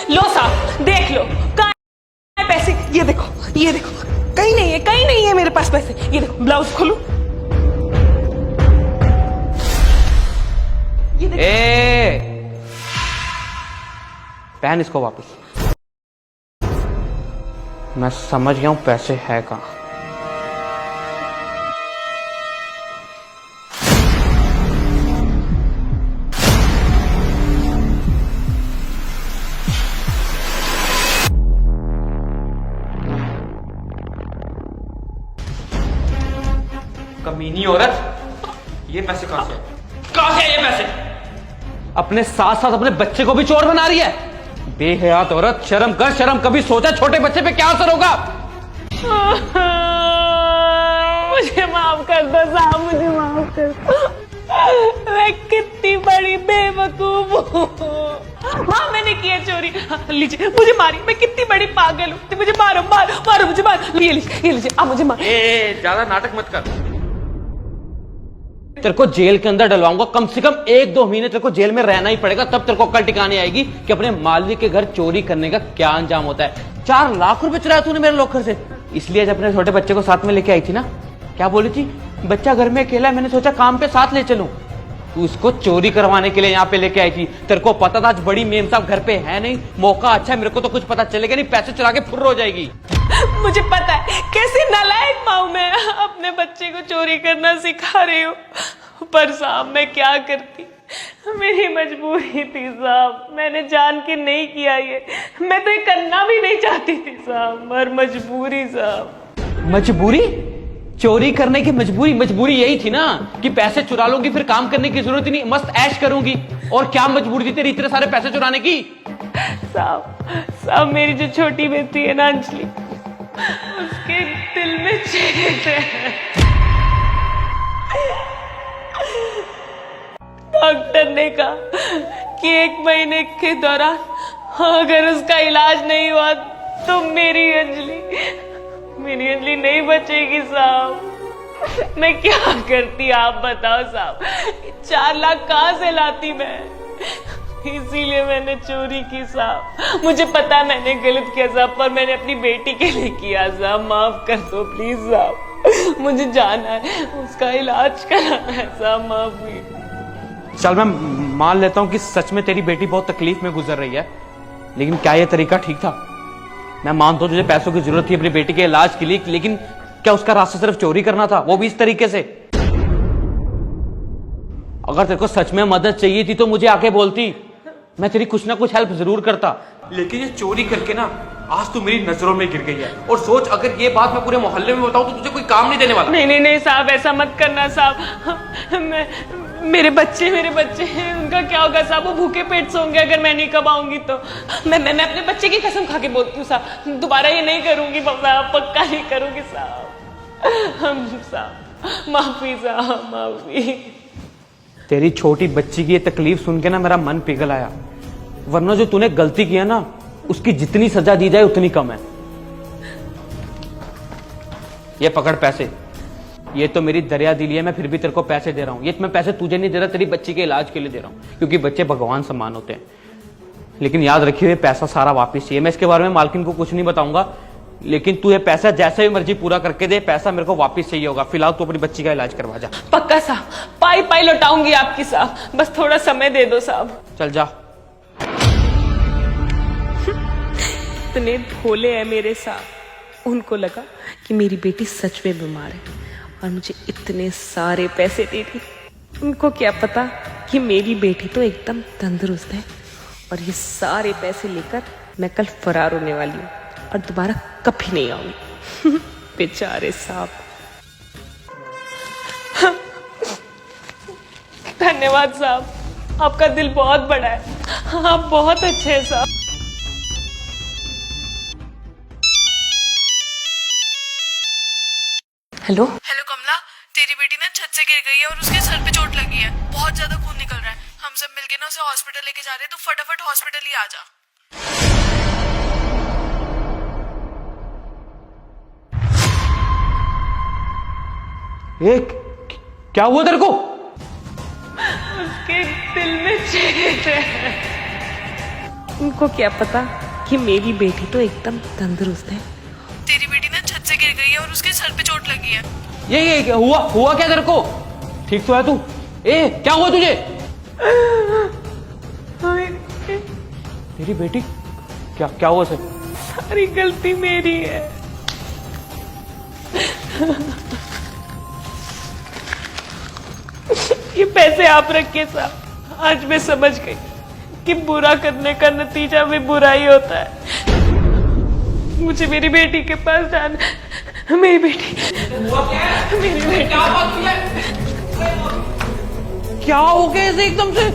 लो साहब देख लो, कहाँ है पैसे? ये देखो, ये देखो, कहीं नहीं है, कहीं नहीं है मेरे पास पैसे। ये देखो, ब्लाउज खोलो, ये देखो। पहन इसको वापस। मैं समझ गया हूं पैसे है कहां। कमीनी औरत, ये पैसे कहां से? कहां से ये पैसे? अपने साथ साथ अपने बच्चे को भी चोर बना रही है। बेहयात औरत, शर्म कर, शर्म। कभी सोचा छोटे बच्चे पे क्या असर होगा? मुझे माफ कर दो साहब, मुझे माफ कर दो। मैं कितनी बड़ी बेवकूफ हूँ। हाँ मैंने किया चोरी। हाँ, लीजिए, मुझे मारी, मैं कितनी बड़ी पागल हूँ। मुझे मारो, मारो, मारो, मुझे मारो। ये लीजिए, आप मुझे मारो। ज्यादा नाटक मत कर। तेरे को जेल के अंदर डलवाऊंगा, कम से कम 1-2 महीने तेरे को जेल में रहना ही पड़ेगा, तब तेरे को अक्ल टिकाने आएगी कि अपने मालिक के घर चोरी करने का क्या अंजाम होता है। 4 लाख रुपए चुराया तूने मेरे लॉकर से। इसलिए जब अपने छोटे बच्चे को साथ में लेके आई थी ना, क्या बोली थी? बच्चा घर में अकेला है, मैंने सोचा काम पे साथ ले चलूं। तू उसको चोरी करवाने के लिए यहाँ पे लेके आई थी। तेरे को पता था आज बड़ी मेम साहब घर पे है नहीं, मौका अच्छा है, मेरे को तो कुछ पता चलेगा नहीं, पैसे चुरा के फुर्र हो जाएगी। मुझे पता है कैसे नालायक माँ मैं अपने बच्चे को चोरी करना सिखा रही हूँ, पर साहब मैं क्या करती, मेरी मजबूरी थी साहब, मैंने जान के नहीं किया ये, मैं तो ये करना भी नहीं चाहती थी साहब, मर मजबूरी साहब। मजबूरी? चोरी करने की मजबूरी? मजबूरी यही थी ना कि पैसे चुरा लूंगी, फिर काम करने की जरूरत ही नहीं, मस्त ऐश करूंगी। और क्या मजबूरी थी तेरी इतने सारे पैसे चुराने की? साहब मेरी जो छोटी बेटी है ना अंजलि, उसके दिल में चेत है। डॉक्टर ने कहा कि 1 महीने के दौरान अगर उसका इलाज नहीं हुआ तो मेरी अंजलि नहीं बचेगी साहब। मैं क्या करती आप बताओ साहब, 4 लाख कहाँ से लाती मैं? इसीलिए मैंने चोरी की साहब। मुझे पता है मैंने गलत किया साहब, पर मैंने अपनी बेटी के लिए किया साहब, माफ कर दो प्लीज साहब। मुझे जाना है, उसका इलाज कराना है साहब, माफी। चल मैं मान लेता हूं कि सच में तेरी बेटी बहुत तकलीफ में गुजर रही है, लेकिन क्या यह तरीका ठीक था? मैं मानता हूं तुझे पैसों की जरूरत थी अपनी बेटी के इलाज के लिए, लेकिन क्या उसका रास्ता सिर्फ चोरी करना था, वो भी इस तरीके से? अगर तेरे को सच में मदद चाहिए थी तो मुझे आके बोलती, मैं तेरी कुछ ना कुछ हेल्प जरूर करता। लेकिन ये चोरी करके ना आज तू मेरी नजरों में गिर गई है। और सोच, अगर ये बात मैं पूरे मोहल्ले में बताऊं तो तुझे कोई काम नहीं देने वाला। नहीं साहब, ऐसा मत करना साहब। मेरे बच्चे हैं, उनका क्या होगा साहब? वो भूखे पेट सोंगे अगर मैं नहीं कब आऊंगी तो। मैं अपने बच्चे की कसम खा के बोलती हूँ साहब, दोबारा ये नहीं करूंगी साहब, पक्का नहीं करूंगी साहब। साहब माफी साहब, माफी। तेरी छोटी बच्ची की ये तकलीफ सुन के ना मेरा मन पिघल आया, वरना जो तूने गलती किया ना उसकी जितनी सजा दी जाए उतनी कम है। ये पकड़ पैसे, ये तो मेरी दरिया दिली है, मैं फिर भी तेरे को पैसे दे रहा हूं। ये मैं पैसे तुझे नहीं दे रहा, तेरी बच्ची के इलाज के लिए दे रहा हूं, क्योंकि बच्चे भगवान समान होते हैं। लेकिन याद रखिए ये पैसा सारा वापस चाहिए। मैं इसके बारे में मालकिन को कुछ नहीं बताऊंगा, लेकिन तू ये पैसा जैसे भी मर्जी पूरा करके दे, पैसा मेरे को वापस चाहिए होगा। फिलहाल तू अपनी बच्ची का इलाज करवा जा। पक्का साहब, पाई लौटाऊंगी आपकी साहब, बस थोड़ा समय दे दो साहब। चल जा। इतने भोले हैं मेरे साहब, उनको लगा कि मेरी बेटी सच में बीमार है और मुझे इतने सारे पैसे दे दी। उनको क्या पता कि मेरी बेटी तो एकदम तंदुरुस्त है और ये सारे पैसे लेकर मैं कल फरार होने वाली हूँ और दोबारा कभी नहीं आऊंगी। बेचारे साहब। धन्यवाद साहब, आपका दिल बहुत बड़ा है, आप बहुत अच्छे हैं साहब। हेलो कमला, तेरी बेटी ना छत से गिर गई है और उसके सर पे चोट लगी है, बहुत ज्यादा खून निकल रहा है। हम सब मिलके ना उसे हॉस्पिटल लेके जा रहे हैं, तो फटाफट हॉस्पिटल ही आ जा। क्या हुआ तेरे को? उसके दिल में चेत है। उनको क्या पता कि मेरी बेटी तो एकदम तंदुरुस्त है। तेरी बेटी ना छत से गिर गई है और उसके सर पे चोट लगी है। ये हुआ क्या तेरे को? ठीक तो है तू? ए क्या हुआ तुझे? तेरी बेटी क्या हुआ सर? सारी गलती मेरी है। ये पैसे आप रखिए साहब। आज मैं समझ गई कि बुरा करने का नतीजा भी बुरा ही होता है। मुझे मेरी बेटी के पास जाना। मेरी बेटी मेरी बेटी क्या हो गया ऐसे एकदम से?